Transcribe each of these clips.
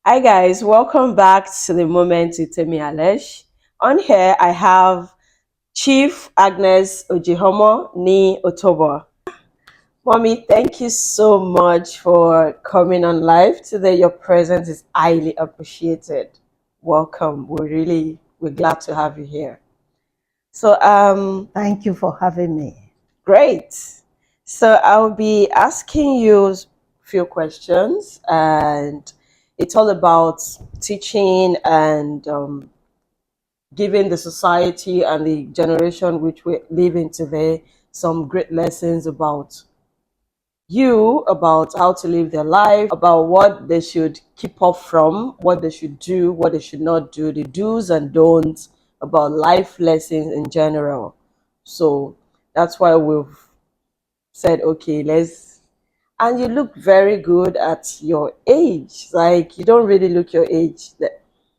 Hi guys, welcome back to the moment with Temi Alesh. On here I have Chief Agnes Ojihomo ni Otobo. Mommy, thank you so much for coming on live today. Your presence is highly appreciated. Welcome. We're glad to have you here. Thank you for having me. Great. So I'll be asking you a few questions, and it's all about teaching and giving the society and the generation which we live in today some great lessons about about how to live their life, about what they should keep up from, what they should do, what they should not do, the do's and don'ts about life lessons in general. So that's why we've said, okay, let's. And you look very good at your age. Like, you don't really look your age.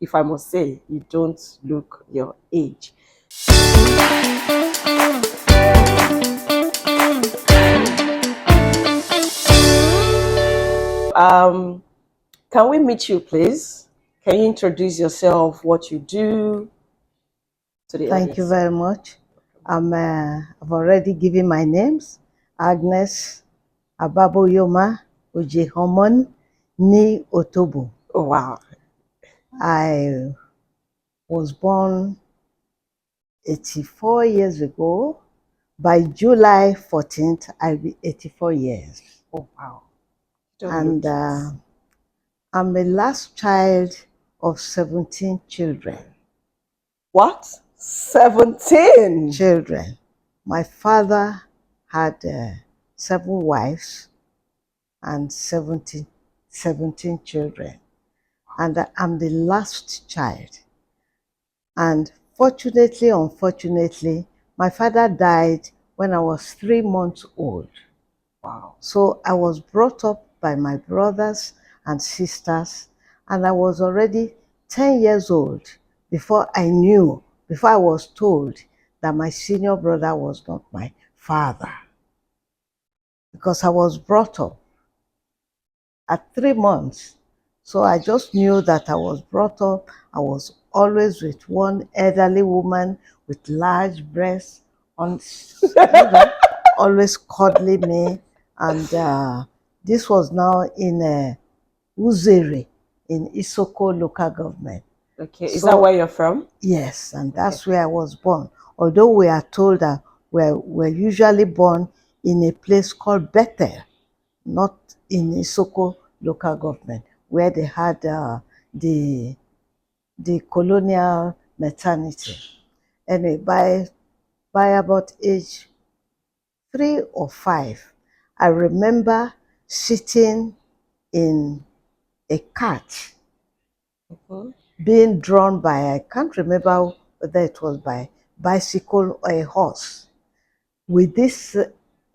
If I must say, you don't look your age. Um, can we meet you, please? Can you introduce yourself, what you do to the Thank you audience? very much. I've already given my names. Agnes Ababoyoma Ojehomon ni Otobo. Oh, wow. I was born 84 years ago. By July 14th, I'll be 84 years. Oh, wow. Don't And look it. I'm the last child of 17 children. What? 17? Children. My father had 7 wives and 17 children. And I'm the last child. And fortunately, unfortunately, my father died when I was 3 months old. Wow. So I was brought up by my brothers and sisters, and I was already 10 years old before I was told that my senior brother was not my father. Because I was brought up at 3 months. So I just knew that I was brought up. I was always with one elderly woman with large breasts, on, always cuddling me. And this was now in Uzere, in Isoko local government. Okay. Is that So where you're from? yes, and Okay. that's where I was born. Although we are told that we're usually born in a place called Bethel, not in Isoko local government, where they had the colonial maternity. Anyway, by about age 3 or 5, I remember sitting in a cart Mhm. being drawn by, I can't remember whether it was by bicycle or a horse, with this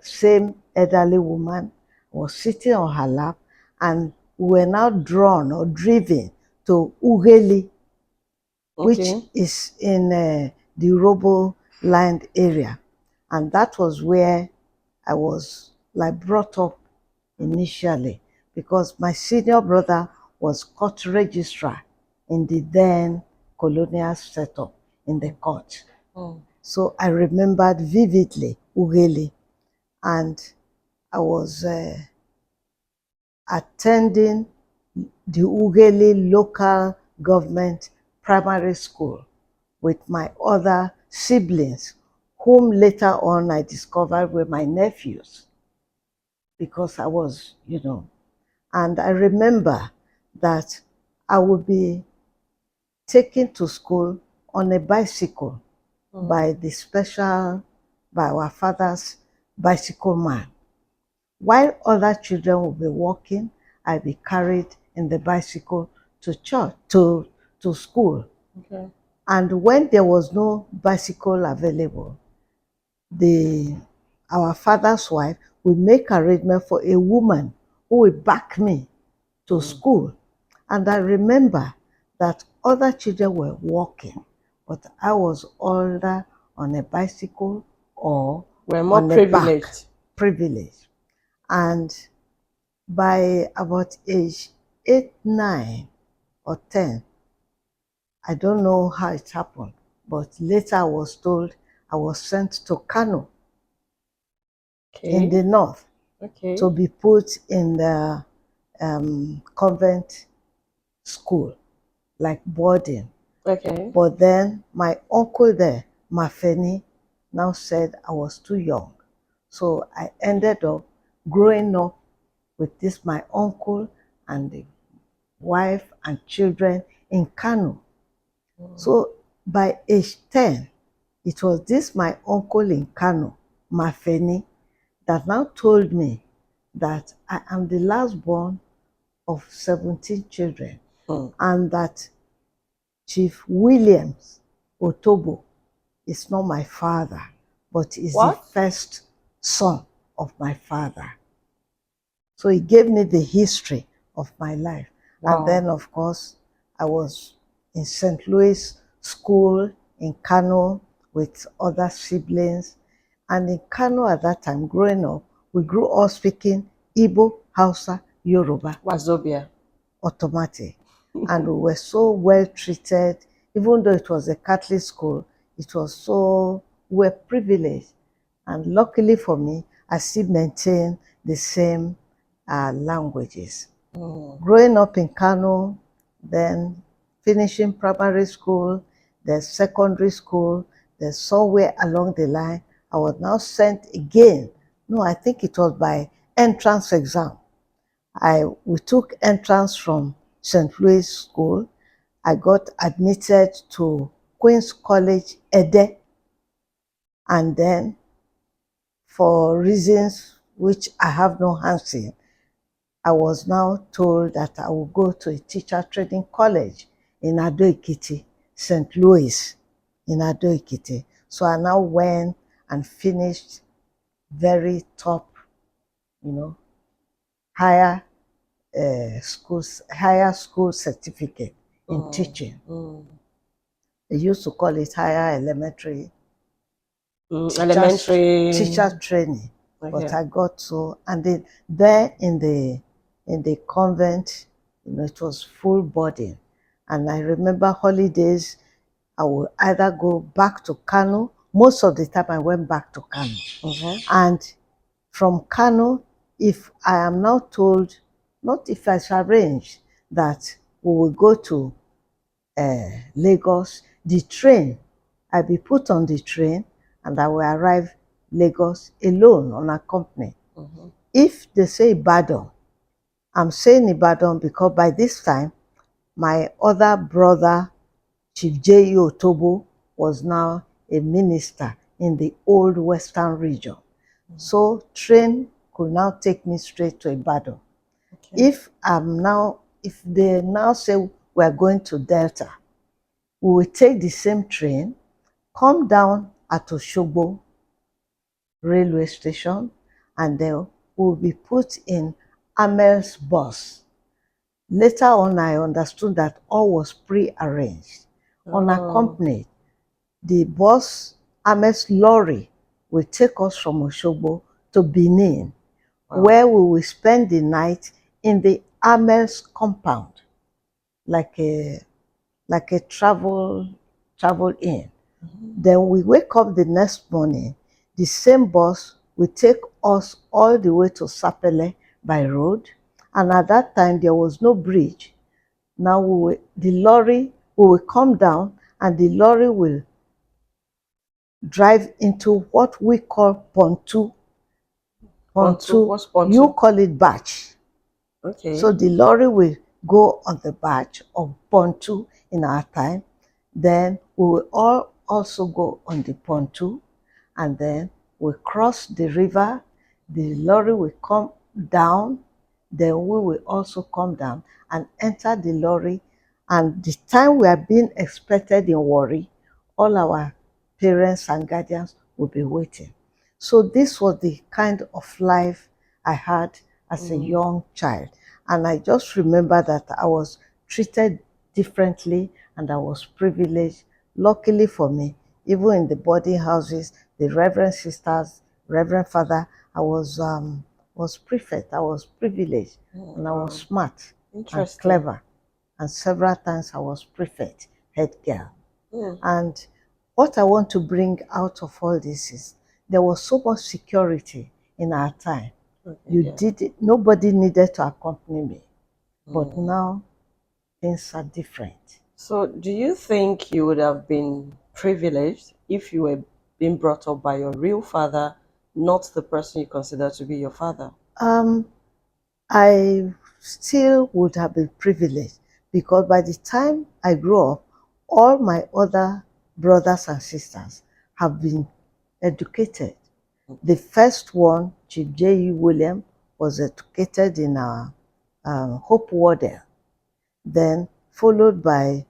same elderly woman was sitting on her lap, and we were now drawn or driven to Ugeli, which Okay. is in the Robo land area. And that was where I was like brought up initially, because my senior brother was court registrar in the then colonial setup in the court. Mm. So I remembered vividly Ugeli, and I was attending the Ugeli local government primary school with my other siblings, whom later on I discovered were my nephews, because I was, and I remember that I would be taken to school on a bicycle by our father's bicycle man. While other children will be walking, I'll be carried in the bicycle to church, to school. Okay. And when there was no bicycle available, our father's wife would make arrangement for a woman who would back me to school. And I remember that other children were walking, but I was either on a bicycle or We're more on a back. privileged. Privilege. And by about age 8, 9, or 10. I don't know how it happened, but later I was told I was sent to Kano in Okay. the north to Okay. be put in the convent school, like boarding. Okay. But then my uncle there, Mafeni, now said I was too young. So I ended up growing up with this my uncle and the wife and children in Kano. So by age 10, it was this my uncle in Kano, Mafeni, that now told me that I am the last born of 17 children Hmm. and that Chief Williams Otobo is not my father, but is the What? first son of my father. So he gave me the history of my life. And Wow. then, of course, I was in St. Louis School in Kano with other siblings. And in Kano at that time, growing up, we grew up speaking Igbo, Hausa, Yoruba, Wazobia. automatic. And we were so well treated, even though it was a Catholic school, it was so, we were privileged. And luckily for me, I still maintain the same languages. Growing up in Kano, then finishing primary school, then secondary school, then somewhere along the line, I was now sent again. No, I think it was by entrance exam. We took entrance from St. Louis School. I got admitted to Queen's College, Ede, and then for reasons which I have no hands in, I was now told that I would go to a teacher training college in Ado Ekiti, St. Louis, in Ado Ekiti. So I now went and finished very top, you know, higher higher school certificate in teaching. They used to call it higher elementary Elementary. teacher training. But Okay. I got so, and then there in the convent, it was full boarding. And I remember holidays, I would either go back to Kano. Most of the time I went back to Kano. And from Kano, if I am now told, not if I shall arrange that we will go to Lagos, the train, I'll be put on the train and I will arrive Lagos alone, unaccompanied. If they say Ibadan, I'm saying Ibadan because by this time, my other brother, Chief J. Otobo, was now a minister in the old Western region. So train could now take me straight to Ibadan. Okay. If they now say we're going to Delta, we will take the same train, come down at Oshogbo railway station, and then we'll be put in Amel's bus. Later on, I understood that all was pre-arranged. Oh. Unaccompanied, the bus, Amel's lorry, will take us from Oshogbo to Benin, Wow. where we will spend the night in the Amel's compound, like a travel in. Then we wake up the next morning, the same bus will take us all the way to Sapele by road. And at that time, there was no bridge. Now we will come down and the lorry will drive into what we call Pontu. Pontu. Pontu, What's Pontu? you call it batch. Okay. So the lorry will go on the batch of Pontu in our time. Then we will all also go on the Pontu, and then we cross the river. The lorry will come down. Then we will also come down and enter the lorry. And the time we are being expected in Warri, all our parents and guardians will be waiting. So this was the kind of life I had as a young child. And I just remember that I was treated differently and I was privileged. Luckily for me, even in the boarding houses, the reverend sisters, reverend father, I was prefect, I was privileged, and I was Wow. smart and Interesting. clever and several times I was prefect, head girl. Mm. And what I want to bring out of all this is there was so much security in our time. Okay, You yeah. did it, nobody needed to accompany me. But Mm. now things are different. So, do you think you would have been privileged if you were being brought up by your real father, not the person you consider to be your father? Um, I still would have been privileged because by the time I grew up, all my other brothers and sisters have been educated. The first one, Chief J.E. William, was educated in Hope Wardell, then followed by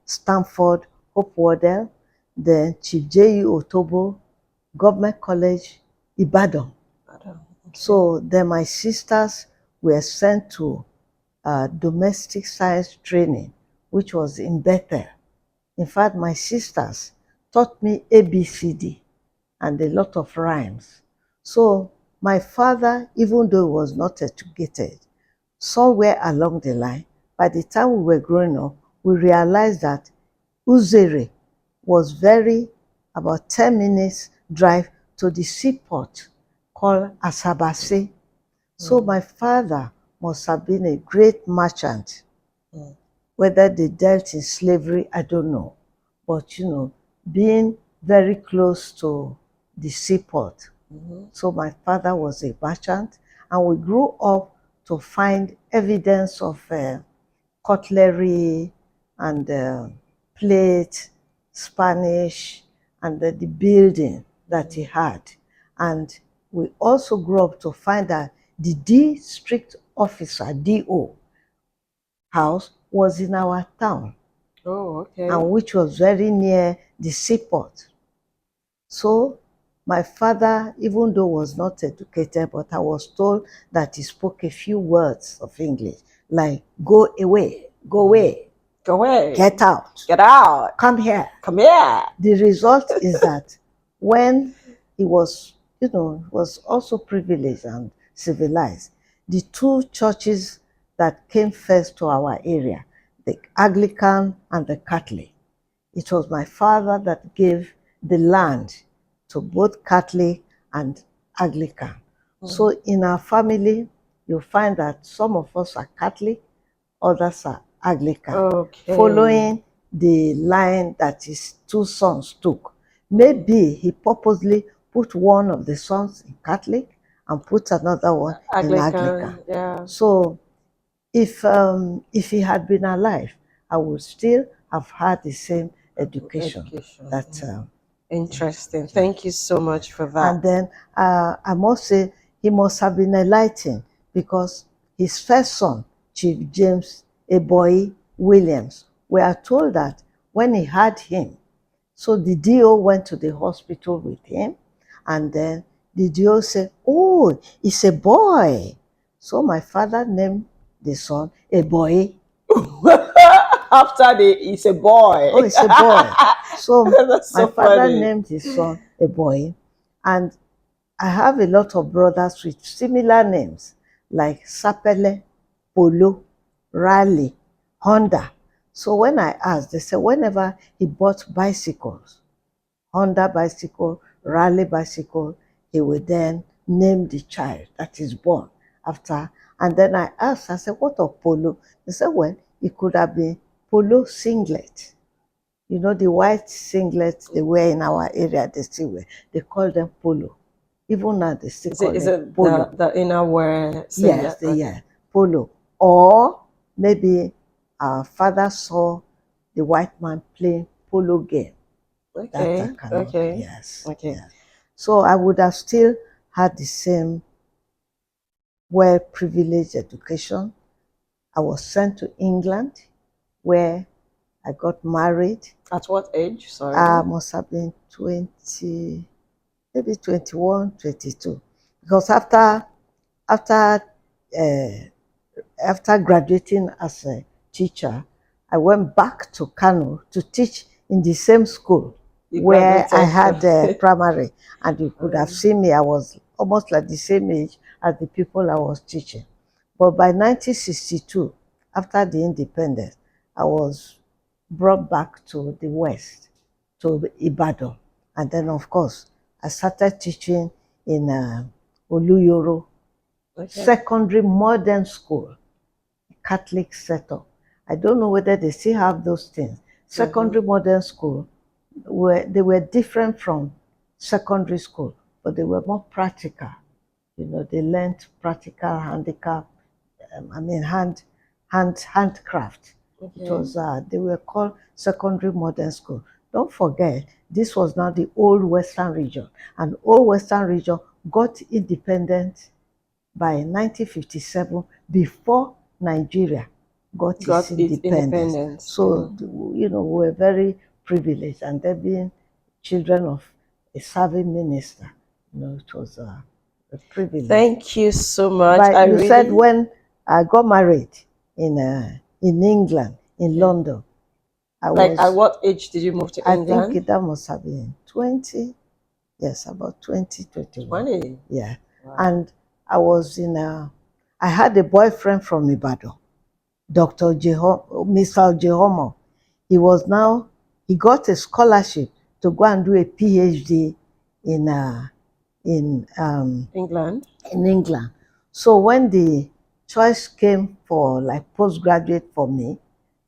Stanford, Hope Wardell, then Chief J.E. Otobo, Government College, Ibadan. I don't. Okay. So then my sisters were sent to domestic science training, which was in Bethel. In fact, my sisters taught me ABCD and a lot of rhymes. So my father, even though he was not educated, somewhere along the line, by the time we were growing up, we realized that Uzere was about 10 minutes drive to the seaport called Asabase. So my father must have been a great merchant. Mm. Whether they dealt in slavery, I don't know. But being very close to the seaport. Mm-hmm. So my father was a merchant, and we grew up to find evidence of cutlery and plate, Spanish, and the building that he had. And we also grew up to find that the district officer, DO, house was in our town, Oh, okay. and which was very near the seaport. So my father, even though was not educated, but I was told that he spoke a few words of English, like go away, go away, Go away. get out, Get out. come here. Come here. The result is that when he was also privileged and civilized, the two churches that came first to our area, the Anglican and the Catholic, it was my father that gave the land to both Catholic and Anglican. So in our family, you'll find that some of us are Catholic, others are Anglican, Okay. following the line that his two sons took. Maybe he purposely put one of the sons in Catholic and put another one in Anglican. Yeah. So if he had been alive, I would still have had the same education. Education. That Interesting. Thank you so much for that. And then I must say he must have been enlightened because his first son, Chief James Eboy Williams, we are told that when he had him, so the DO went to the hospital with him, and then the DO said, "Oh, it's a boy." So my father named the son a boy. After it's a boy. Oh, it's a boy. So That's my so father funny. named his son a boy. And I have a lot of brothers with similar names like Sapele, Polo, Raleigh, Honda. So when I asked, they said whenever he bought bicycles, Honda bicycle, Raleigh bicycle, he would then name the child that is born after. And then I asked, I said, what of Polo? They said, well, it could have been Polo singlet. You know, the white singlets they wear in our area, they still wear. They call them Polo. Even now, they still call Is it it Polo. the inner wear Yes, singlet? yeah, Polo. Or maybe our father saw the white man playing polo game. That Okay. cannot be, Okay. yes. Okay. Yes. So I would have still had the same well-privileged education. I was sent to England where I got married. At what age? Sorry. I must have been 20, maybe 21, 22. Because after uh, after graduating as a teacher, I went back to Kano to teach in the same school You where I graduated had primary, and you could have seen me. I was almost like the same age as the people I was teaching. But by 1962, after the independence, I was brought back to the West, to Ibadan. And then, of course, I started teaching in Oluyoro Okay. Secondary Modern School, Catholic setup. I don't know whether they still have those things. Secondary Modern School, they were different from secondary school, but they were more practical. You know, they learned practical handicraft. Handcraft. It Okay. was they were called secondary modern school. Don't forget, this was now the old Western region, and old Western region got independent by 1957 before Nigeria got its Got its independence. independence. So, you know, we were very privileged, and they being children of a serving minister, you know, it was a privilege. Thank you so much. But I you said really, when I got married in England, in yeah. London, Like, at what age did you move to I think England? that must have been 20, yes, about 2021. 20. Yeah. Wow. And I was I had a boyfriend from Ibadan, Mr. Jehomo. He was now, he got a scholarship to go and do a PhD in, uh, in, um, England. in England. So when the choice came for like postgraduate for me,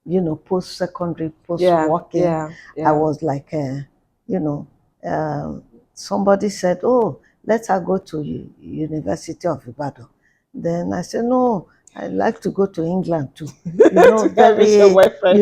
you know, post secondary, post Yeah, working, yeah, I yeah. was like, you know, somebody said, "Oh, let her go to University of Ibadan." Then I said, "No, I like to go to England too." You know, To go and meet your very, boyfriend.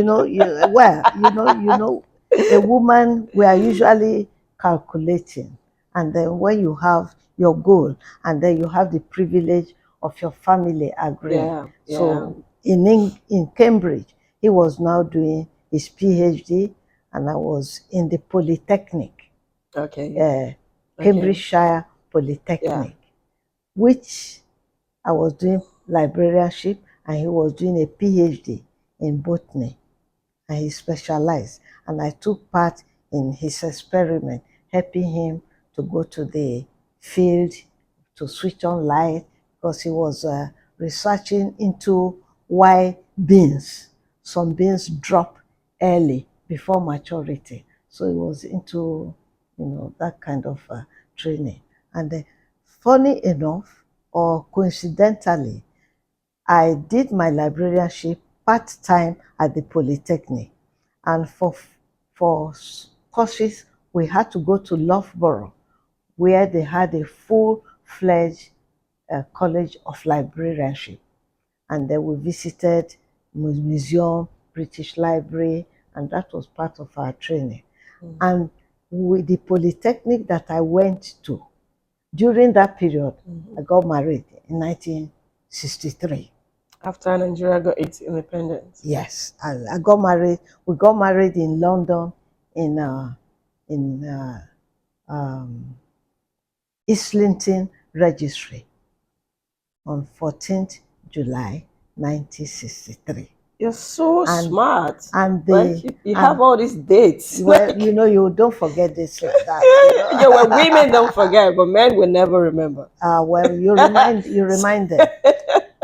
a woman, we are usually calculating, and then when you have your goal, and then you have the privilege of your family agreeing. Yeah, yeah. So in Cambridge, he was now doing his PhD, and I was in the Polytechnic, Okay, uh, okay. Cambridgeshire Yeah. Polytechnic, which I was doing librarianship, and he was doing a PhD in botany, and he specialized. And I took part in his experiment, helping him to go to the field to switch on light, because he was researching into why some beans drop early before maturity. So he was into, you know, that kind of training. And funny enough, or coincidentally, I did my librarianship part-time at the Polytechnic. And for courses, we had to go to Loughborough, where they had a full-fledged college of librarianship. And then we visited museum, British Library, and that was part of our training. And with the Polytechnic that I went to, during that period, I got married in 1963. After Nigeria got its independence. Yes, I got married. We got married in London, in in um, Islington Registry on 14th July 1963. You're so And smart. and Like, the you have and all these dates. well, you Like, know, you don't forget this like that, you know. yeah, well, women don't forget, but men will never remember. Well, you remind them.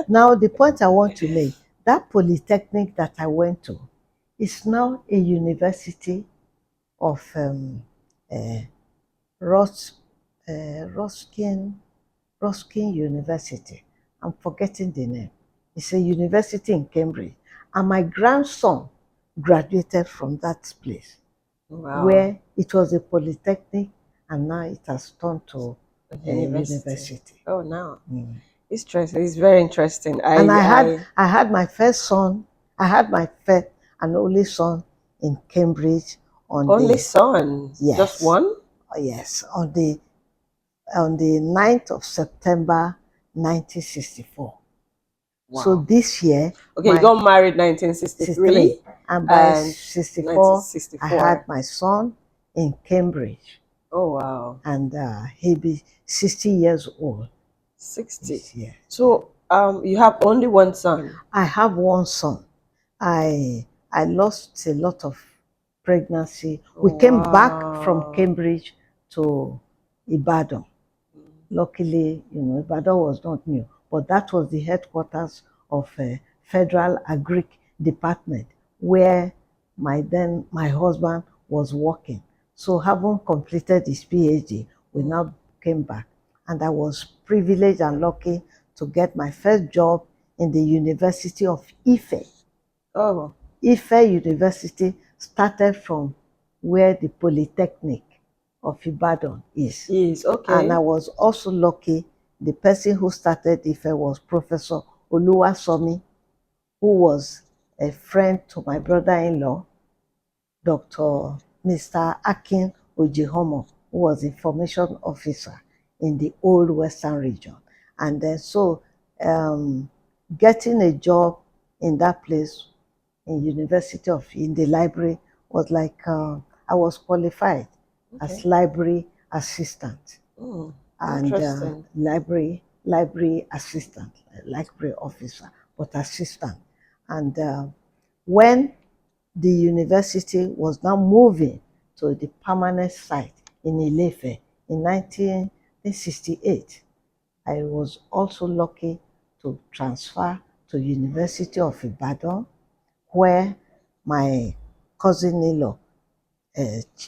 Now, the point I want to make, that polytechnic that I went to is now a university of uh, Ros, Ruskin University. I'm forgetting the name. It's a university in Cambridge. And my grandson graduated from that place, Wow. where it was a polytechnic, and now it has turned to A a university. university. Oh, no. It's interesting. It's very interesting. And I I had my first son, I had my first and only son in Cambridge on only the, son. Just yes, one? yes, on the 9th of September 1964. So Wow. this year, Okay, you my got married 63, 1963 and by and 64, I had 1964. my son in Cambridge, Oh, wow. and he'll be 60 years old 60. this year. So, you have only one son. I have one son. I lost a lot of pregnancy. We Oh, came back from wow. Cambridge to Ibadan. Luckily, you know, Ibadan was not new, but that was the headquarters of Federal Agric Department, where my husband was working. So having completed his PhD, we now came back. And I was privileged and lucky to get my first job in the University of Ife. Oh. Ife University started from where the Polytechnic of Ibadan is. Okay. And I was also lucky, the person who started Ife was Professor Oluwasomi, who was a friend to my brother-in-law, Dr. Mr. Akin Ojihomo, who was information officer in the old Western region. And then so getting a job in that place in the library was like I was qualified as library assistant and library assistant, library officer, but assistant. And when the university was now moving to the permanent site in Ilefe in 1968, I was also lucky to transfer to University of Ibadan, where my cousin-in-law,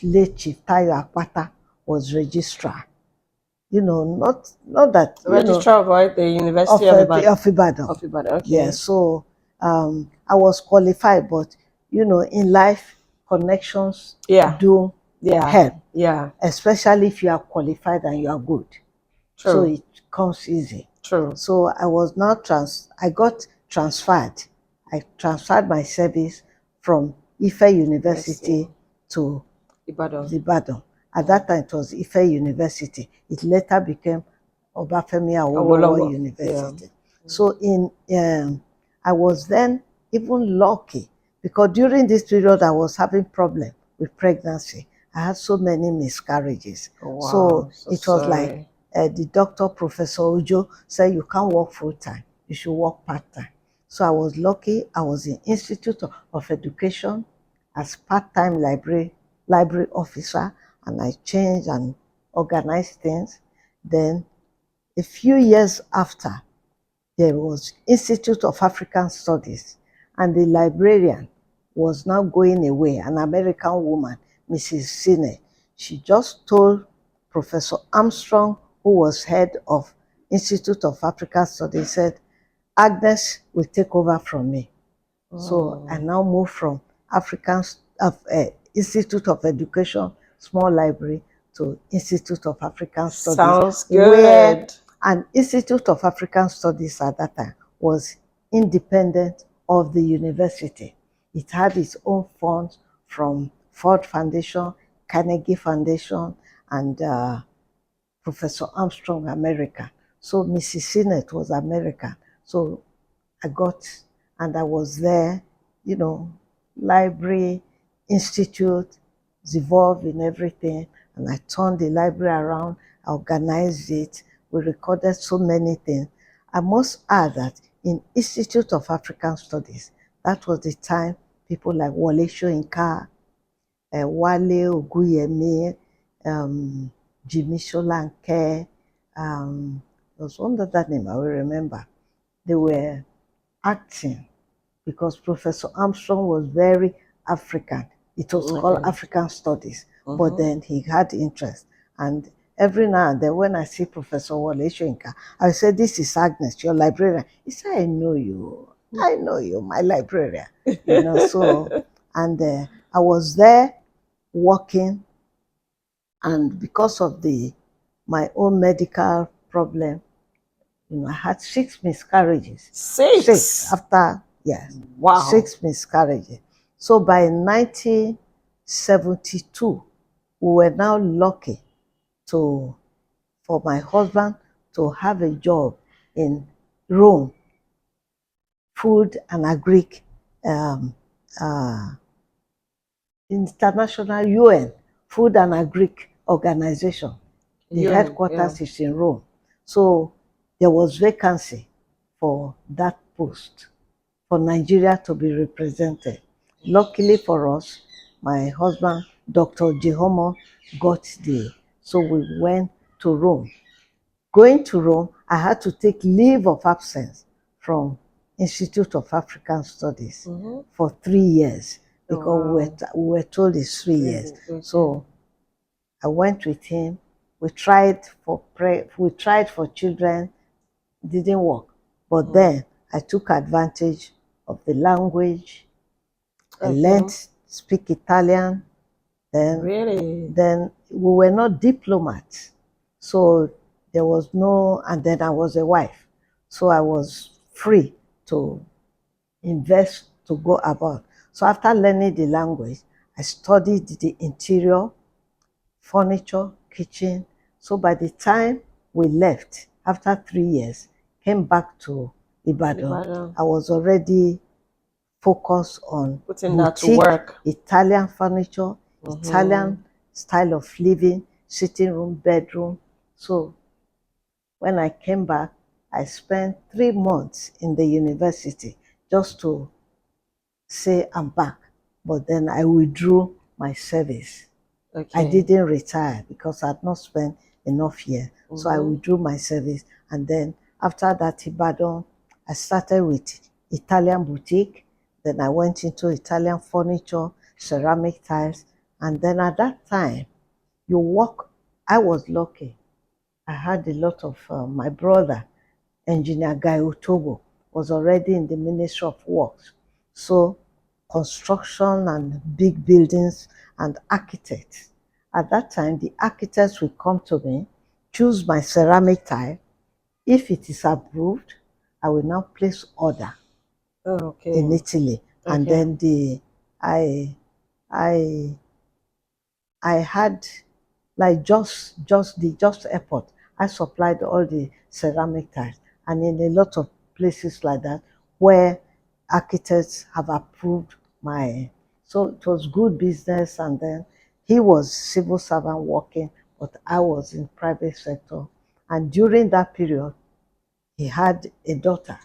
late Chief Tayo Akpata, was registrar. Not that registrar of what? The University of Ibadan. Of Ibadan. Of Ibadan. Okay. Yeah, so I was qualified, but in life, connections do help. Yeah. Especially if you are qualified and you are good. True. So it comes easy. True. So I was now I got transferred. I transferred my service from Ife University to Ibadan. At that time, it was Ife University. It later became Obafemi Awolowo University. So I was then even lucky because during this period I was having problem with pregnancy. I had so many miscarriages. Oh, wow. So it was like the doctor, Professor Ojo, said you can't work full time. You should work part time. So I was lucky. I was in Institute of Education as part-time library officer, and I changed and organized things. Then a few years after, there was Institute of African Studies, and the librarian was now going away, an American woman, Mrs. Sine. She just told Professor Armstrong, who was head of Institute of African Studies, said, Agnes will take over from me. So I now moved from Institute of Education, small library, to Institute of African Studies. Sounds good. Where an Institute of African Studies at that time was independent of the university. It had its own funds from Ford Foundation, Carnegie Foundation, and Professor Armstrong American. So Mrs. Sinnett was American. So I was there, library, institute, involved in everything. And I turned the library around, I organized it. We recorded so many things. I must add that in Institute of African Studies, that was the time people like Wole Soyinka, Wale Oguyemi, Jimmy Solanke, there was one other name I will remember. They were acting because Professor Armstrong was very African. It was called African Studies, but then he had interest. And every now and then when I see Professor Wole Soyinka, I say, this is Agnes, your librarian. He said, I know you, my librarian. So, and I was there working, and because of my own medical problem, I had 6 miscarriages. 6 after, yes. Wow. 6 miscarriages. So by 1972, we were now lucky for my husband to have a job in Rome, Food and Agric, International UN Food and Agric Organization. The headquarters is in Rome. So there was vacancy for that post for Nigeria to be represented. Luckily for us, my husband, Dr. Jihomo, got there. So we went to Rome. Going to Rome, I had to take leave of absence from Institute of African Studies Mm-hmm. for 3 years Oh, because wow. we were told it's 3 years. Okay. So I went with him. We tried for children, didn't work. But Mm. then I took advantage of the language. I Okay. learned speak Italian. Then Really? we were not diplomats. So there was no, and then I was a wife. So I was free to invest, to go about. So after learning the language, I studied the interior, furniture, kitchen. So by the time we left, after 3 years, came back to Ibadan, Ibadan. I was already focused on Putting that to boutique, work. Italian furniture, Mm-hmm. Italian style of living, sitting room, bedroom. So when I came back, I spent 3 months in the university just to say I'm back. But then I withdrew my service. I Okay. didn't retire because I had not spent enough years. So I Mm-hmm. withdrew my service. And then after that, Ibadan, I started with Italian boutique. Then I went into Italian furniture, ceramic tiles. And then at that time, you walk, I was lucky. I had a lot of my brother, Engineer Guy Otobo, was already in the Ministry of Works. So construction and big buildings and architects. At that time, the architects would come to me, choose my ceramic tile. If it is approved, I will now place order Okay. in Italy. And Okay. then I I I had like just airport. I supplied all the ceramic tiles, and in a lot of places like that where architects have approved my. So it was good business, and then he was civil servant working, but I was in private sector. And during that period, he had a daughter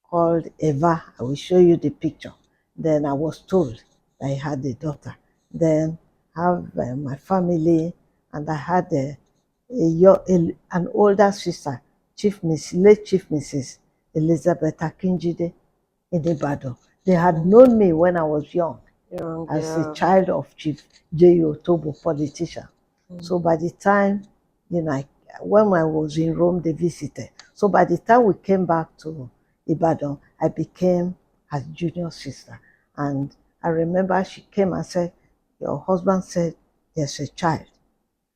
called Eva. I will show you the picture. Then I was told that I had a daughter. Then have my family, and I had an older sister, late Chief Mrs. Elizabeth Akinjide in Ibadan. They had Mm. known me when I was young Young, as a yeah. child of Chief J. Otobo, politician. Mm. So by the time, you know, when I was in Rome, they visited. So by the time we came back to Ibadan, I became her junior sister. And I remember she came and said, your husband said there's a child.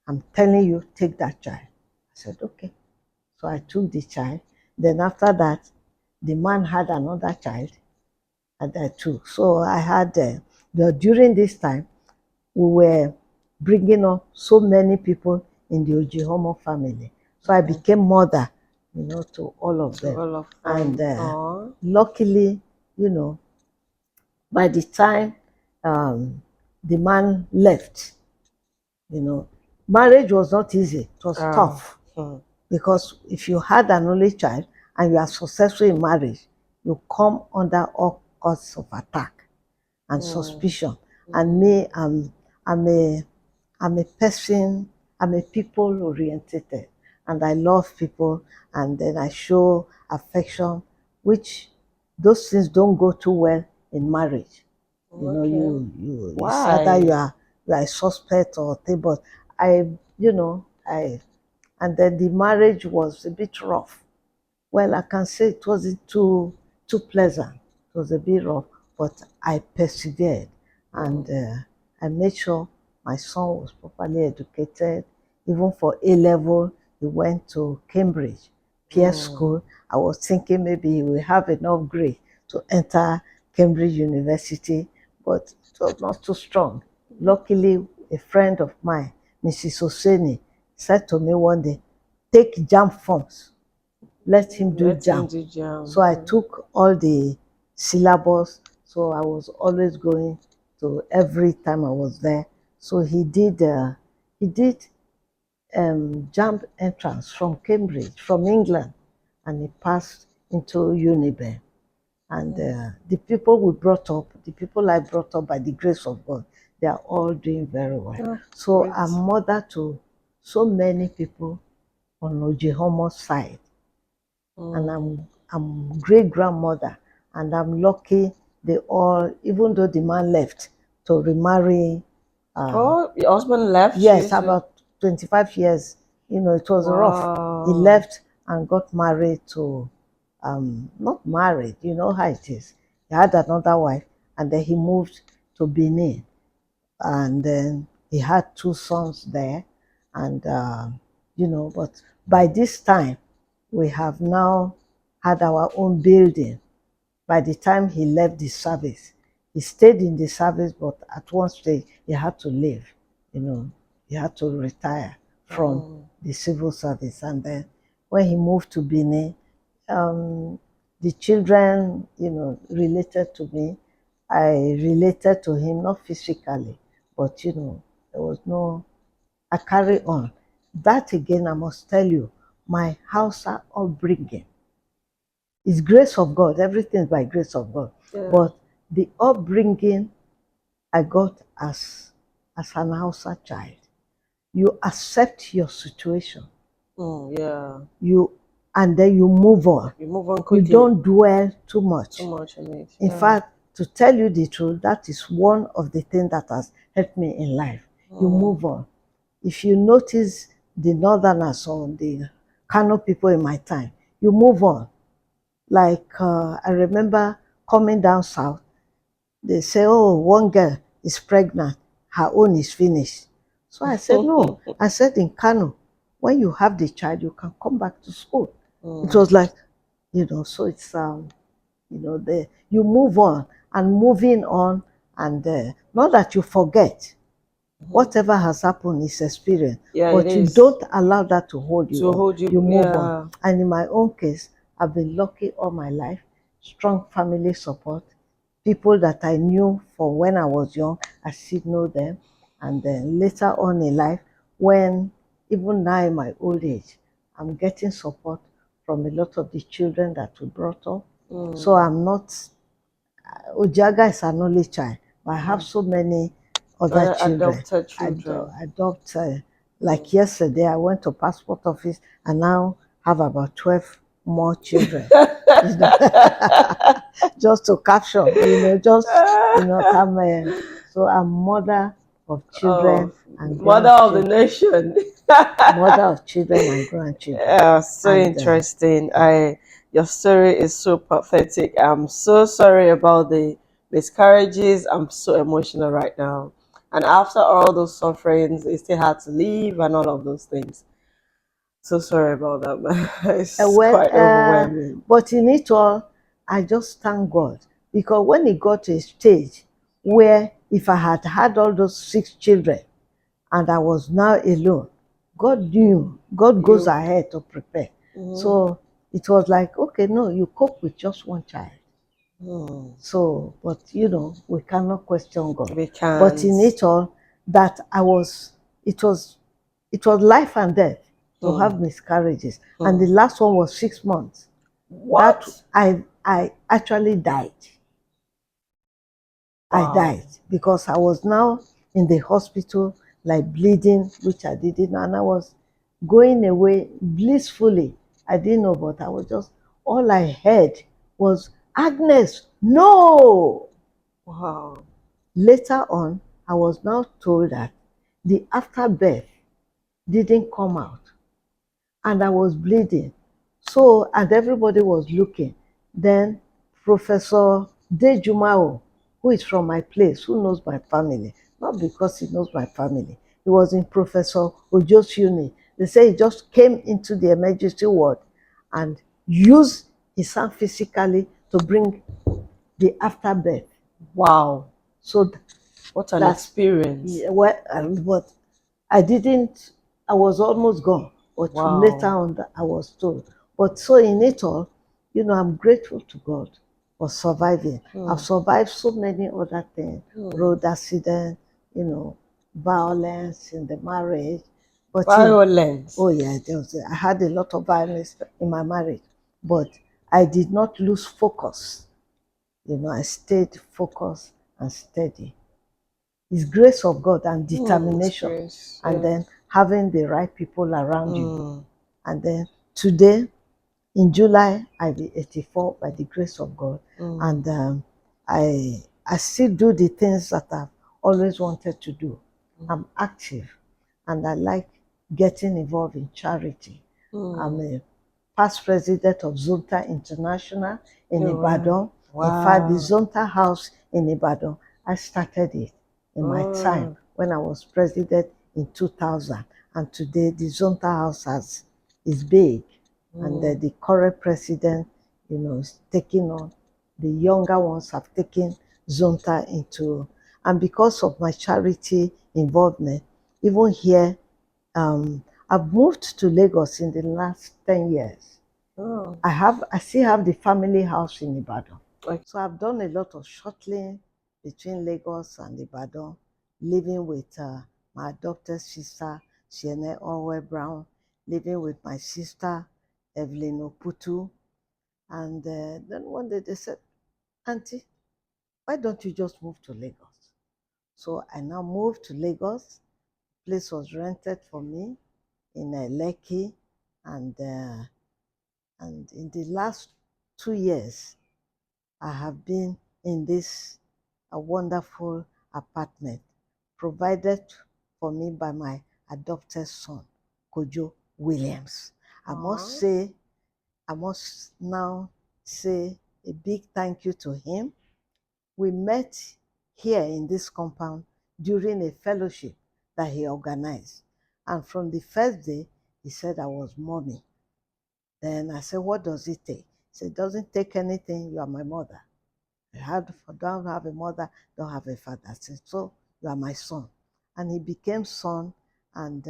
I'm telling you, take that child. I said, okay. So I took the child. Then after that, the man had another child, and I took. So I had, during this time, we were bringing up so many people in the Ojihomo family. So I Okay. became mother, to all of To them. all of And them. Oh. luckily, you know, by the time um, the man left, marriage was not easy. It was Oh. tough Hmm. because if you had an only child and you are successful in marriage, you come under all sorts of attack and Mm. suspicion. And Mm. me, I'm a I'm a person, I'm a people oriented, and I love people, and then I show affection, which those things don't go too well in marriage. Okay. It's either Why? you are a suspect or thing, but I, I, and then the marriage was a bit rough. Well, I can say it wasn't too pleasant. It was a bit rough, but I persevered, and Mm. I made sure my son was properly educated. Even for A level, he went to Cambridge peer Mm. school. I was thinking maybe he will have enough grade to enter Cambridge University, but it was not too strong. Luckily, a friend of mine, Mrs. Oseni, said to me one day, take JAM forms, let him do Let him JAM. do So jam. I Mm. took all the syllabus. So I was always going to every time I was there. So he did JAM entrance from Cambridge, from England, and he passed into Uniben. And Mm. the people we brought up, the people I brought up by the grace of God, they are all doing very well. Oh, So I'm great. mother to so many people on Ojihomo's side, and Mm. I'm great grandmother, and I'm lucky they all, even though the man left to remarry. Oh, your husband left you Yes, to. about 25 years. It was rough. He Wow. left and got married to, not married, you know how it is. He had another wife, and then he moved to Benin, and then he had two sons there, and but by this time we have now had our own building. By the time he left the service, he stayed in the service, but at one stage he had to leave. You know, he had to retire from Mm. the civil service, and then when he moved to Benin, um, the children, related to me. I related to him not physically, but there was no. I carry on. That again, I must tell you, my Hausa upbringing is grace of God. Everything is by grace of God. Yeah. But the upbringing I got as an Hausa child, you accept your situation, Yeah. you and then you move on. You move on You quickly. don't dwell too Too much. much on it. In Yeah. fact, to tell you the truth, that is one of the things that has helped me in life. You Mm. move on. If you notice the Northerners or the Kano people in my time, you move on. Like I remember coming down south, they say, oh, one girl is pregnant, her own is finished. So I said, no. I said, in Kano, when you have the child, you can come back to school. It Mm. was like, so it's you move on, and moving on, and not that you forget Mhm. whatever has happened is experience, Yeah, it but you is. don't allow that to hold you To up. hold you. You move on. Yeah. And in my own case, I've been lucky all my life. Strong family support, people that I knew from when I was young, I still know them. And then later on in life, when even now in my old age, I'm getting support from a lot of the children that we brought up. So Mm. I'm not, Ojaga is an only child, but I have Mm. so many other Other children. adopted I do, children. adopt, Mm. like yesterday, I went to passport office and now have about 12 more children. You know, just to capture, I'm so I'm mother of children Of and mother of the grandchildren, nation. mother of children and grandchildren, Yeah, so and interesting. Your story is so pathetic. I'm so sorry about the miscarriages. I'm so emotional right now. And after all those sufferings, they still had to leave and all of those things. So sorry about that, man. It's well, quite overwhelming. but in it all, I just thank God, because when it got to a stage where if I had had all those six children and I was now alone, God knew, God goes You. ahead to prepare. Mhm. So it was like, okay, no, you cope with just one child. Hmm. So, but we cannot question God. We But can't. in it all, that it was, it was life and death to Hmm. have miscarriages, and the Hmm. last one was 6 months. That What? I actually died. I Wow. died because I was now in the hospital, like bleeding, which I didn't, and I was going away blissfully. I didn't know, but I was just, all I heard was, Agnes, no! Wow. Later on, I was now told that the afterbirth didn't come out and I was bleeding. So, and everybody was looking. Then Professor Dejumao, who is from my place, who knows my family, not because he knows my family, he was in Professor Ojo's unit. They say he just came into the emergency ward and used his hand physically to bring the afterbirth. Wow. So What an that, experience. yeah, well, but I didn't, I was almost gone, but later Wow. on I was told. But so in it all, I'm grateful to God for surviving. I've Hmm. survived so many other things, Hmm. road accident, violence in the marriage. But Violence. oh yeah, I had a lot of violence in my marriage, but I did not lose focus. I stayed focused and steady. It's grace of God and Hmm. It's determination, grace. and Yeah. then having the right people around you. Hmm. And then today, In July, I'll be 84 by the grace of God. Mm. And I still do the things that I've always wanted to do. I'm active and I like getting involved in charity. I'm Mm. a past president of Zonta International in Oh, wow. Ibadan. In fact, the Wow. Zonta House in Ibadan, I started it in my time Oh. when I was president in 2000. And today, the Zonta House is big. And Mm. the current president, is taking on, the younger ones have taken Zonta into, and because of my charity involvement, even here, I've moved to Lagos in the last 10 years. Oh. I still have the family house in Ibadan. Okay. So I've done a lot of shuttling between Lagos and Ibadan, living with my adopted sister, Siene Onwe Brown, living with my sister, Evelyn Oputu. And then one day they said, Auntie, why don't you just move to Lagos? So I now moved to Lagos. Place was rented for me in Lekki, and in the last 2 years, I have been in this a wonderful apartment provided for me by my adopted son, Kojo Williams. I must Aw. say, I must now say a big thank you to him. We met here in this compound during a fellowship that he organized. And from the first day, he said I was mommy. Then I said, what does it take? He said, it doesn't take anything. You are my mother. Don't have a mother, don't have a father. I said, so you are my son. And he became son. And,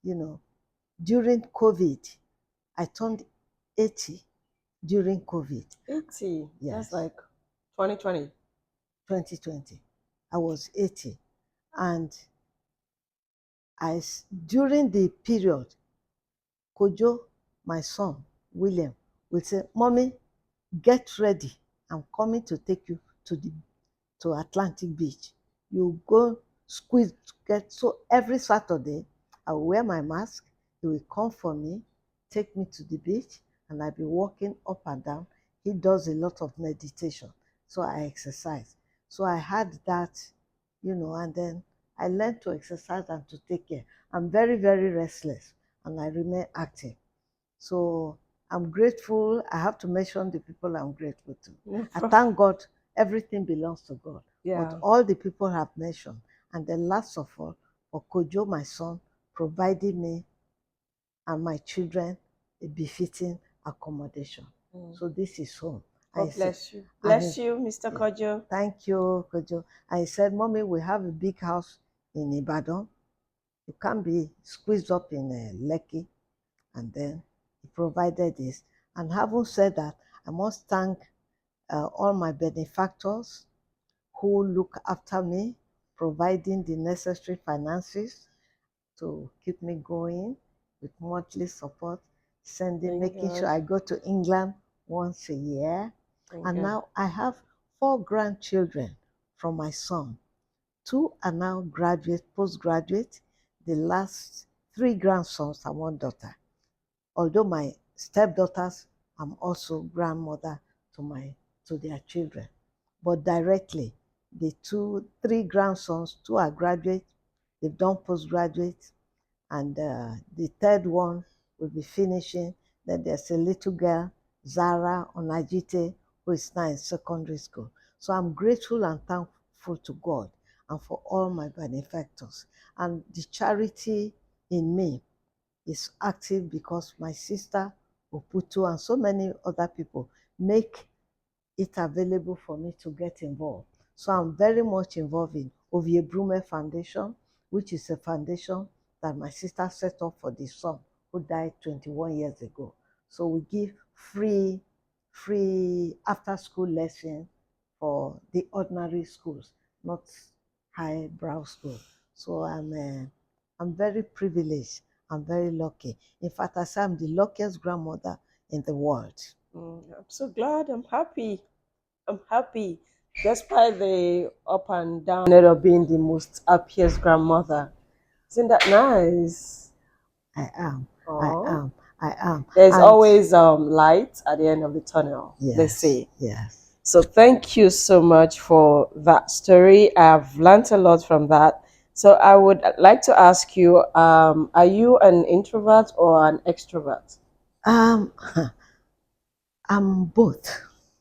you know, during COVID, I turned 80 during COVID. 80. That's Yes, like 2020. 2020. I was 80. And during the period, Kojo, my son, William, will say, Mommy, get ready. I'm coming to take you to Atlantic Beach. You go squeeze get so every Saturday I will wear my mask. He will come for me, take me to the beach, and I'll be walking up and down. He does a lot of meditation, so I exercise. So I had that, and then I learned to exercise and to take care. I'm very, very restless, and I remain active. So I'm grateful. I have to mention the people I'm grateful to. No I problem. thank God everything belongs to God. But Yeah. all the people have mentioned, and then last of all, for Kojo, my son, providing me and my children a befitting accommodation. Mm. So this is home. I God said, bless you. and Bless you, Mr. yeah, Kojo. thank you, Kojo. I said, Mommy, we have a big house in Ibadan. You can't be squeezed up in Lekki. And then he provided this. And having said that, I must thank all my benefactors who look after me, providing the necessary finances to keep me going with monthly support, Thank making sure God. I go to England once a year. Thank And God. now I have 4 grandchildren from my son. 2 are now postgraduate. The last 3 grandsons and 1 daughter. Although my stepdaughters, I'm also grandmother to their children. But directly, the 3 grandsons, 2 are graduate, they've done postgraduate, and the third one will be finishing. Then there's a little girl, Zara Onajite, who is now in secondary school. So I'm grateful and thankful to God and for all my benefactors. And the charity in me is active because my sister Oputu and so many other people make it available for me to get involved. So I'm very much involved in Ovie Brume Foundation, which is a foundation that my sister set up for the son who died 21 years ago. So we give free after school lesson for the ordinary schools, not highbrow school. So I'm very privileged. I'm very lucky. In fact, I say I'm the luckiest grandmother in the world. I'm so glad. I'm happy. I'm happy. Despite the up and down of being the most happiest grandmother. Isn't that nice? I am. I Oh. am. I am. There's And always light at the end of the tunnel, they yes, say. yes. So thank you so much for that story. I've learned a lot from that. So I would like to ask you, are you an introvert or an extrovert? Um, I'm both.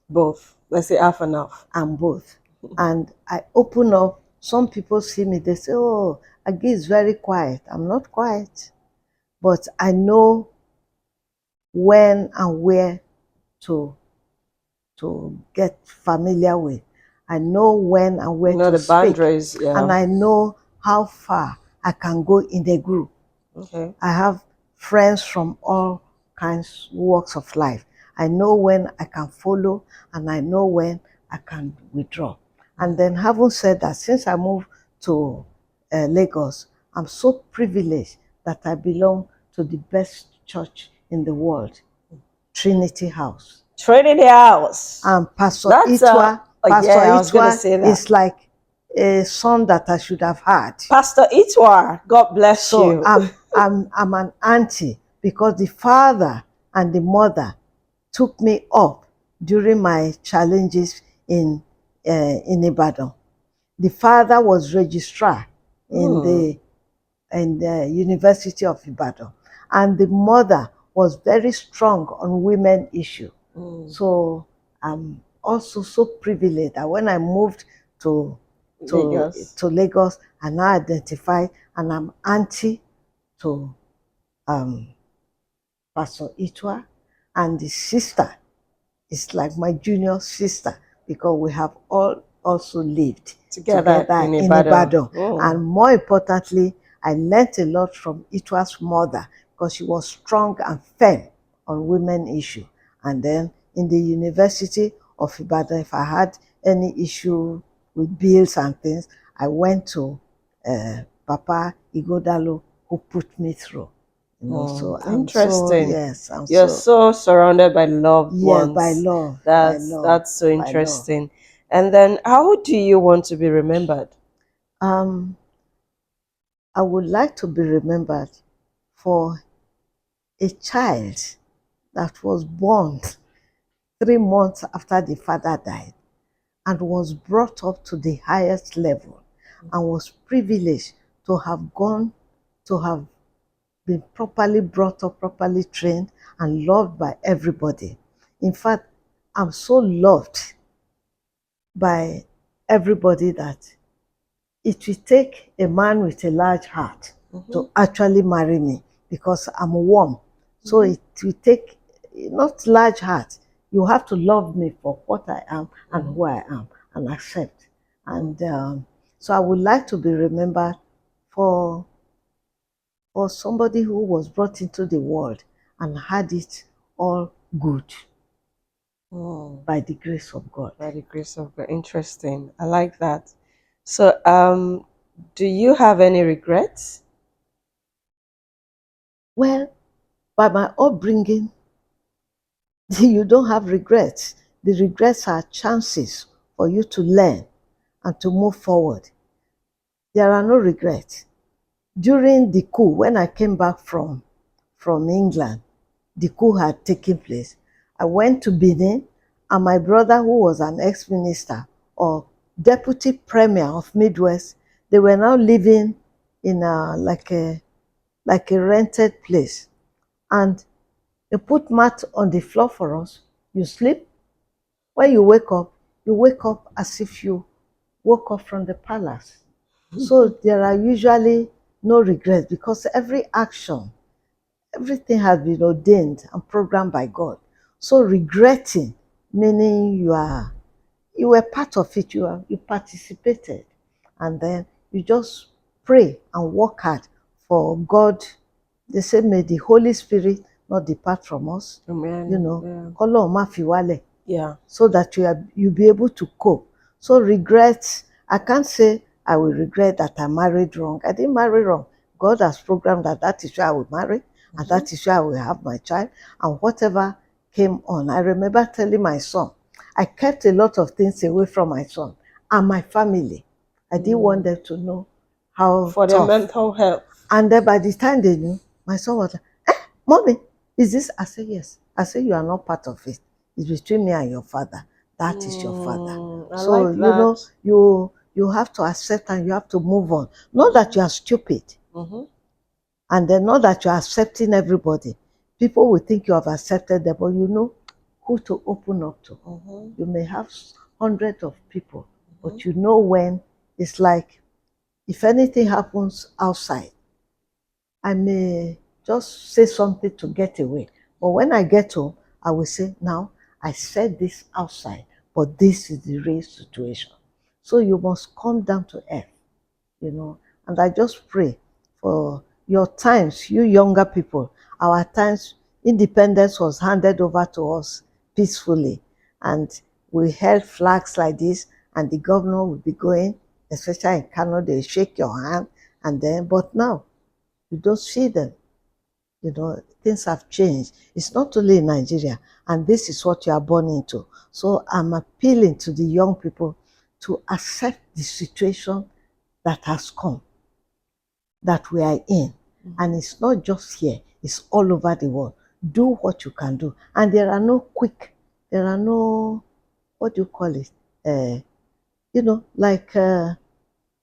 Both. Let's say half and half. I'm both. And I open up. Some people see me, they say, oh, Agi is very quiet. I'm not quiet. But I know when and where to get familiar with. I know when and You where know to the speak. boundaries, And yeah. I know how far I can go in a group. Okay. I have friends from all kinds walks of life. I know when I can follow and I know when I can withdraw. And then having said that, since I moved to Lagos, I'm so privileged that I belong to the best church in the world, Trinity House. Trinity House. And That's oh Pastor yeah, I was gonna Itwa say that. is like a son that I should have had. Pastor Itwar, God bless So you. I'm an auntie because the father and the mother took me up during my challenges in Ibadan. The father was registrar in Hmm. the University of Ibadan, and the mother was very strong on women issue. So I'm also so privileged that when I moved to Lagos. to Lagos, I now identify and I'm auntie to um, Pastor Itwa, and the sister is like my junior sister because we have all also lived Together together in in Ibadan. Ibadan. Hmm. And more importantly, I learnt a lot from Itwa's mother because she was strong and firm on women issue. And then in the University of Ibadan, if I had any issue with bills and things, I went to Papa Igodalo who put me through. So I'm so, Interesting. yes, I'm You're so, so surrounded by loved yes, by ones. love, by That's love, that's so by love. interesting. And then how do you want to be remembered? Um, I would like to be remembered for a child that was born 3 months after the father died and was brought up to the highest level and was privileged to have gone to have been properly brought up, properly trained, and loved by everybody. In fact, I'm so loved by everybody that it will take a man with a large heart to actually marry me because I'm warm. So it will take not large heart. You have to love me for what I am and who I am and accept. And so I would like to be remembered for somebody who was brought into the world and had it all good by the grace of God. By the grace of God. Interesting. I like that. So, do you have any regrets? Well, by my upbringing, you don't have regrets. The regrets are chances for you to learn and to move forward. There are no regrets. During the coup, when I came back from England, the coup had taken place. I went to Benin, and my brother, who was an ex-minister or deputy premier of Midwest, they were now living in like a rented place. And they put mat on the floor for us. You sleep. When you wake up as if you woke up from the palace. So there are usually no regrets because every action, everything has been ordained and programmed by God. So regretting, meaning you were part of it, you participated, and then you just pray and work hard for God. They say, may the Holy Spirit not depart from us, Amen. K'Ọlọ́run má fi wálẹ̀, Yeah. so that you'll be able to cope. So regrets, I can't say I will regret that I married wrong. I didn't marry wrong. God has programmed that that is where I will marry, and that is where I will have my child, and whatever came on. I remember telling my son, I kept a lot of things away from my son and my family. I didn't want them to know how For their tough. mental health. And then by the time they knew, my son was like, Mommy, Is this? I say, yes. I say, you are not part of it. It's between me and your father. That is your father. I So, like that. you have to accept and you have to move on. Not that you are stupid. And then not that you are accepting everybody. People will think you have accepted them, but you know who to open up to. You may have hundreds of people, but you know when it's like, if anything happens outside, I may just say something to get away. But when I get home, I will say, now, I said this outside, but this is the real situation. So you must come down to earth, you know. And I just pray for your times, you younger people, our times, independence was handed over to us peacefully. And we held flags like this, and the governor will be going, especially in Kano, they shake your hand, and then, but now, you don't see them. You know, things have changed. It's not only in Nigeria, and this is what you are born into. So I'm appealing to the young people to accept the situation that has come, that we are in. And it's not just here, it's all over the world. Do what you can do. And there are no what do you call it? You know, like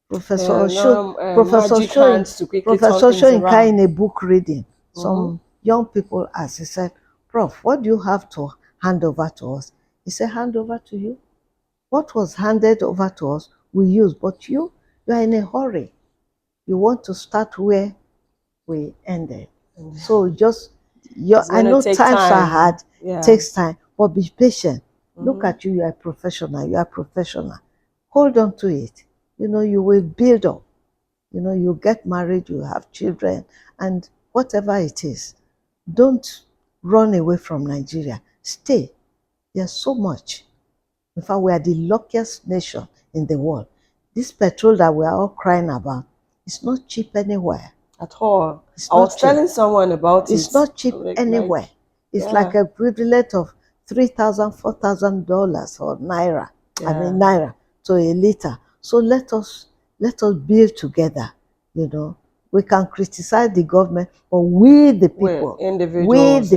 Professor Sho, Professor Magic Sho, hands to quickly turn Professor things Shoyinka around. in a book reading, some young people asked, he said, Prof, what do you have to hand over to us? He said, hand over to you? What was handed over to us, we use, but you are in a hurry. You want to start where we ended. So just, It's I gonna know take times are time. hard, Yeah. takes time, but be patient. Look at you, you are a professional, you are professional. Hold on to it. You know, you will build up. You know, you get married, you have children, and whatever it is, don't run away from Nigeria. Stay. There's so much. In fact, we are the luckiest nation in the world. This petrol that we are all crying about, it's not cheap anywhere. At all. It's I not was cheap. telling someone about It's it. not cheap anywhere. It's like yeah. equivalent of $3,000, $4,000 or naira. I Yeah. mean naira to a liter. So let us build together. You know, we can criticize the government, but we the We're people, individuals.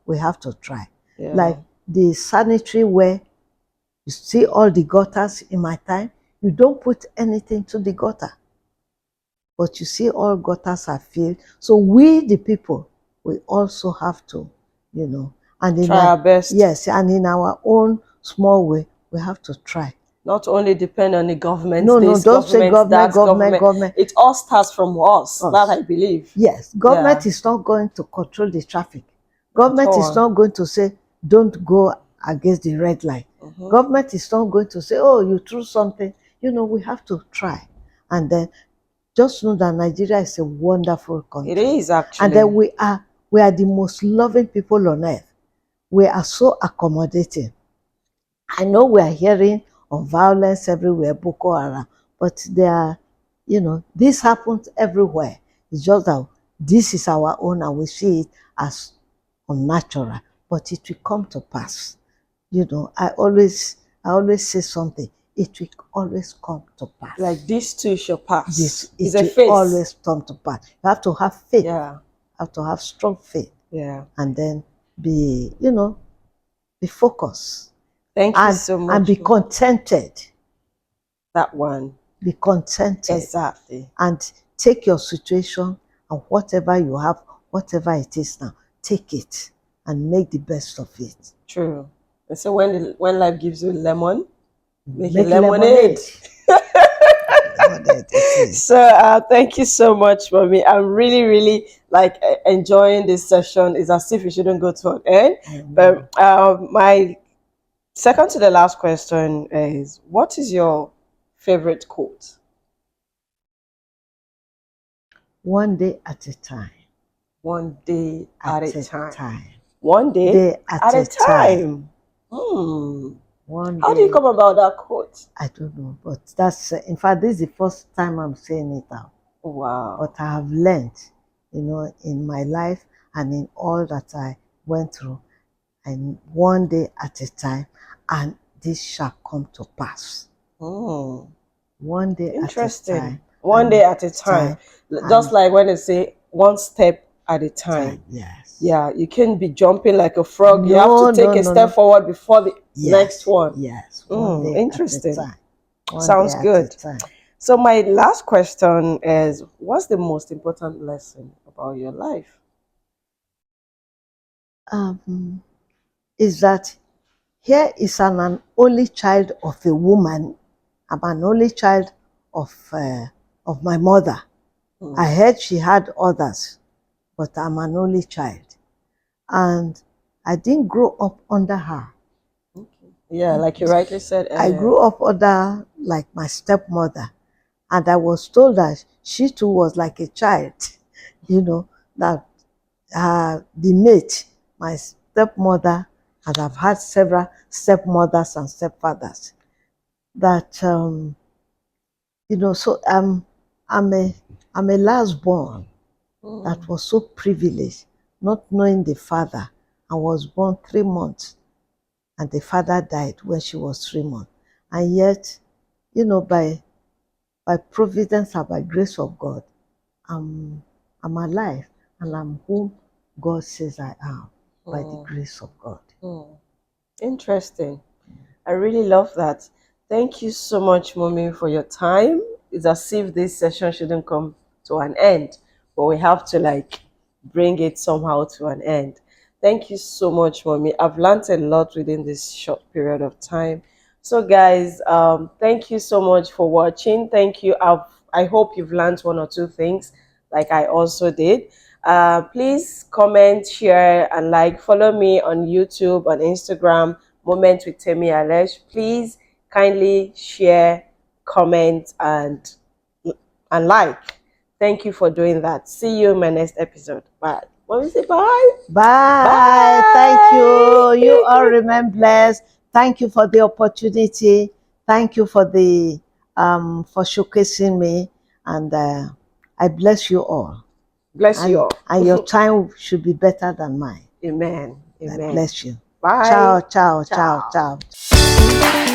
we have to try. Yeah. Like the sanitary ware, you see all the gutters in my time, you don't put anything to the gutter. But you see all gutters are filled. So we the people, we also have to, you know, and in try our best. Yes, and in our own small way, we have to try. Not only depend on the government, No, this don't say government, government, that government. It all starts from us. That I believe. Yes, government is not going to control the traffic. Government is not going to say, don't go against the red light. Government is not going to say, oh, you threw something. You know, we have to try. And then just know that Nigeria is a wonderful country. It is actually. And then we are the most loving people on earth. We are so accommodating. I know we are hearing of violence everywhere, Boko Haram, but there are, you know, this happens everywhere. It's just that this is our own and we see it as unnatural, but it will come to pass. You know, I always say something. It will always come to pass. Like this too shall pass. It will always come to pass. You have to have faith. Yeah. You have to have strong faith. Yeah. And then be, you know, be focused. Thank you so much. And be contented. That one. Be contented. Exactly. And take your situation and whatever you have, whatever it is now, take it and make the best of it. True. And so when life gives you lemon, make it lemonade. So thank you so much, Mommy. I'm really, really like enjoying this session. It's as if it shouldn't go to an end. But my second to the last question is, what is your favorite quote? One day at a time. One day at a time. One day at a time. How do you come about that quote? I don't know, but that's, in fact, this is the first time I'm saying it out. Wow. But I have learned, you know, in my life and in all that I went through, and one day at a time, and this shall come to pass. One day at a time. One day at a time. Just like when they say, one step at a time. Yes. Yeah, you can't be jumping like a frog. You have to No, take no, a no, step no. forward before the next Yes, one. yes. One day at a Interesting. time. One day Sounds at a good. time. So my last question is, what's the most important lesson about your life? Um, is that here is an only child of a woman. I'm an only child of my mother. I heard she had others, but I'm an only child. And I didn't grow up under her. Okay. Yeah, like you rightly said I earlier. grew up under like my stepmother. And I was told that she too was like a child, that the mate, my stepmother, and I've had several stepmothers and stepfathers, that, so I'm a, I'm a last born that was so privileged, not knowing the father, and was born 3 months, and the father died when she was 3 months. And yet, by providence and by grace of God, I'm, I'm alive, and I'm whom God says I am by the grace of God. Interesting. I really love that. Thank you so much, Mommy, for your time. It's as if this session shouldn't come to an end, but we have to like bring it somehow to an end. Thank you so much, Mommy. I've learned a lot within this short period of time. So, guys, thank you so much for watching. Thank you. I hope you've learned one or two things, like I also did. Please comment, share, and like. Follow me on YouTube, on Instagram, Moment with Temi Alesh. Please kindly share, comment, and like. Thank you for doing that. See you in my next episode. Bye. Want me to say bye? Bye. Thank you. You all remain blessed. Thank you for the opportunity. Thank you for showcasing me, and I bless you all. Bless you all. And your time should be better than mine. Amen. I Amen. bless you. Bye. Ciao, ciao, ciao, ciao.